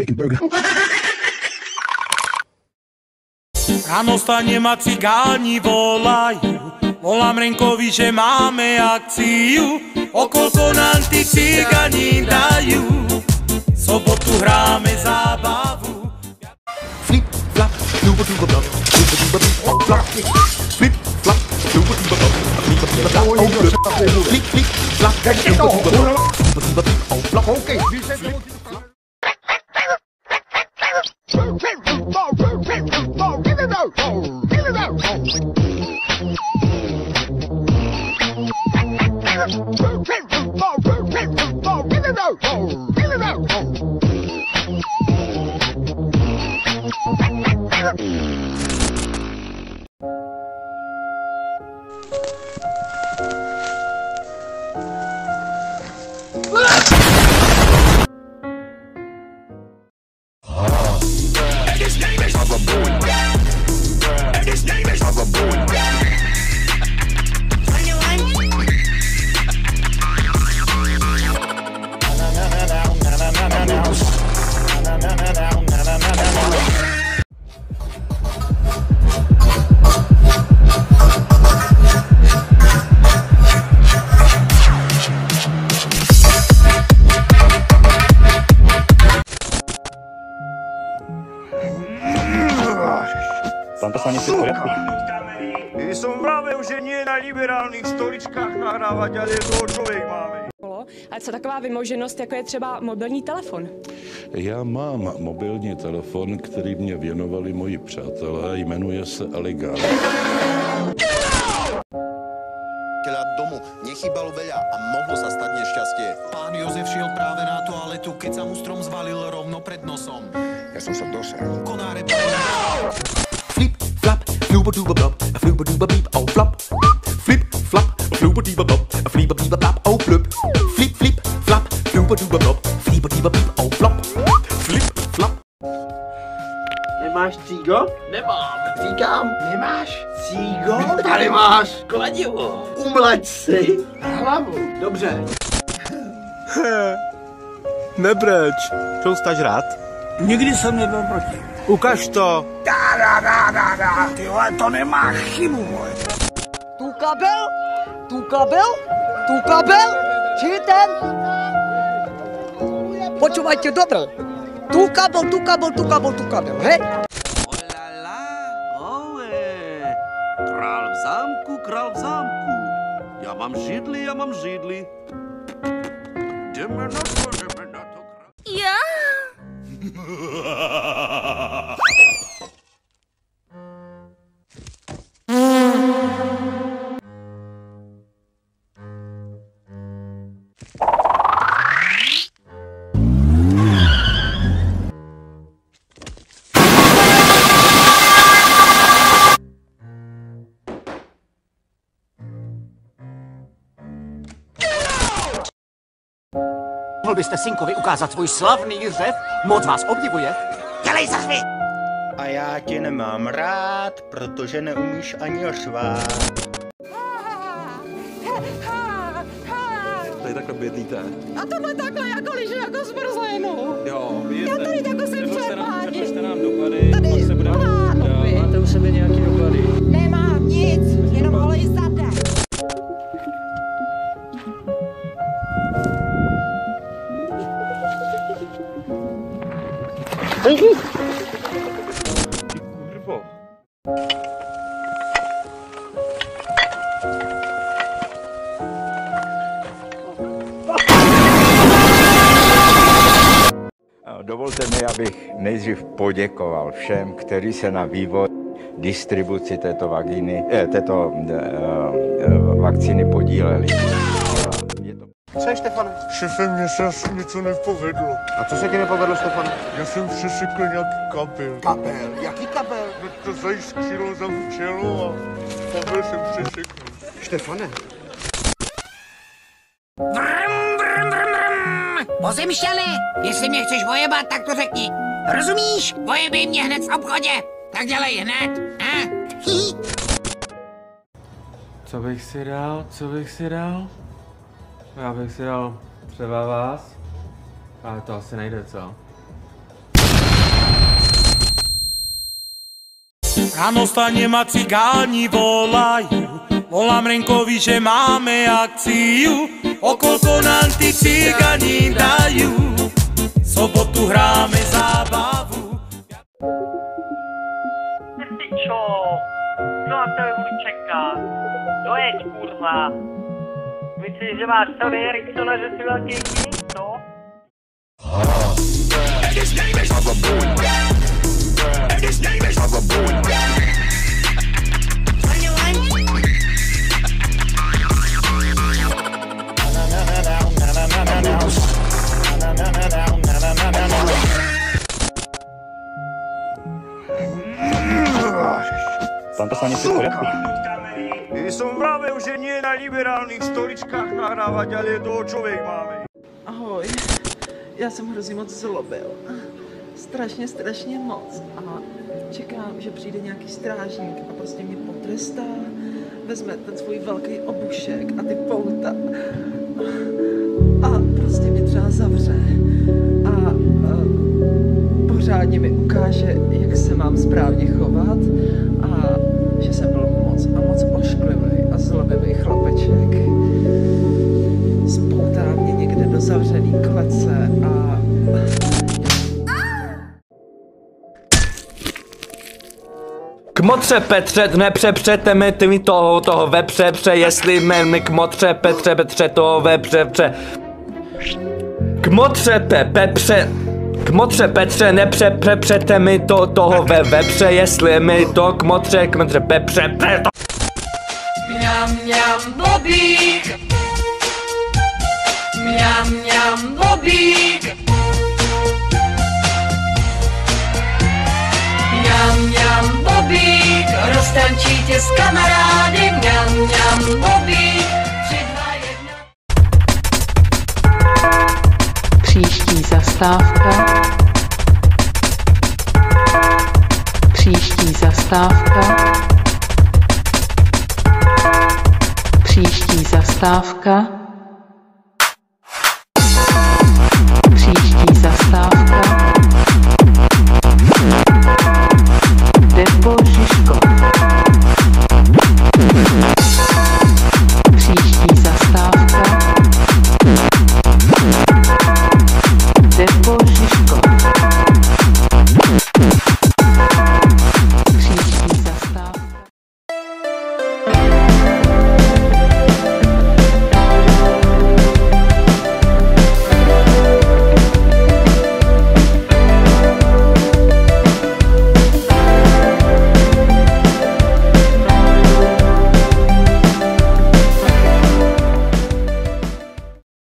chicken burger. Ráno stanem a cigáni volajú, volám Renkovi, že máme akciu, okolko nám tí cigáni dajú, sobotu hráme zábavu. Flip, flap, fluba duba blop, fluba duba blop, oh flop. Flip, flap, fluba duba blop, fluba duba blop, oh flop. Flip, flip, flap, fluba duba blop, fluba duba blop, oh flop. Okay, Tam to sa nechce v poriadku. Som vravel, že nie na liberálnych stoličkách nahrávať, ale toho člověk máme. Ale co taková vymoženost, jako je třeba mobilní telefon? Já mám mobilní telefon, který mě věnovali moji přátelé, jmenuje se Eligán. Keľa domu nechýbalo veľa a mohlo sa stať nešťastie. Pán Jozef šiel práve na toaletu, keď sa mu strom zvalil rovno pred nosom. ja som sa dosral. Konáre Flip, flap, fluba duba blop, fluba duba beep, oh flop. Flip, flap, fluba duba blop, fluba duba blop, oh flip. Flip, flip, flap, fluba duba blop, fluba duba beep, oh flop. Flip, flap. Nemáš cígo? Nemám. Říkám, nemáš cígo? Tady máš kladivo. Umleč si hlavu. Dobře. Nebreč, čo stáš rád? Nikdy jsem nebyl proti. Ukaž to. Ty vole, to nemá chybu, vole. Tu kabel? Tu kabel? Tu kabel? Či ten? Počúvajte dobre. Tu kabel, tu kabel, tu kabel, tu kabel, hej? Král v zámku, král v zámku. Já mám židli, já mám židli. Jdeme na to, jdeme na to. Já. Mohl byste synkovi ukázat svůj slavný řev? Moc vás obdivuje. Dělej za chvíli! A já tě nemám rád, protože neumíš ani řvát. Tady takhle bydlíte. A tohle takhle jako liže, jako zmrzlinu. Jo, Já tady jako jsem přepádí. Přepočte nám doklady, Tady, pak se budeme... Máte u sebe nějaký doklady? Nemám nic, jenom holej zadek. Kurvo. Dovolte mi, abych nejdřív poděkoval všem, kteří se na vývoj, distribuci této vakcíny podíleli. Co je, Štefane? Šefe, mně se asi něco nepovedlo. A co se ti nepovedlo, Štefane? Já jsem přesekl nějaký kabel. Kabel? Jaký kabel? No to zajiskřilo za čelo a kabel jsem přesekl. Štefane? Pozemšťane, jestli mě chceš vojebat, tak to řekni. Rozumíš? Vojebej mě hned v obchodě. Tak dělej hned. Co bych si dal? Já bych si dal třeba vás. Ale to asi nejde, co? Ráno stanem a cigáni volajú, volám Renkovi, že máme akciu. O koľko nám tí cigáni dajú, sobotu hráme zábavu. Čo? Co na tebe budu čekat? Dojeď, kurva. Myslíš, že máš Sony Ericssona, že jsi velký king, co? Tam to sa nechce v poriadku. Som vravel, že nie na liberálnych stoličkách nahrávať, ale toho člověk máme. Ahoj, já jsem hrozně moc zlobil. Strašně moc. A čekám, že přijde nějaký strážník a prostě mě potrestá, vezme ten svůj velký obušek a ty pouta a prostě mě třeba zavře a pořádně mi ukáže, jak se mám správně chovat a že jsem byl moc ošklivý a zlobivý chlapeček. Spoutá mě někde do zavřený klece a... Kmotře Petře, nepřepřete mi toho vepře, jestli mi kmotře Petře toho vepře. Kmotře Petře, nepřepřete mi toho vepře, jestli mi to kmotře Petře. Mňam, mňam, bobík. Mňam, mňam, bobík. Mňam, mňam, bobík. Roztančí tě s kamarády. Mňam, mňam, bobík. 3, 2, 1. Příští zastávka. Příští zastávka. Příští zastávka.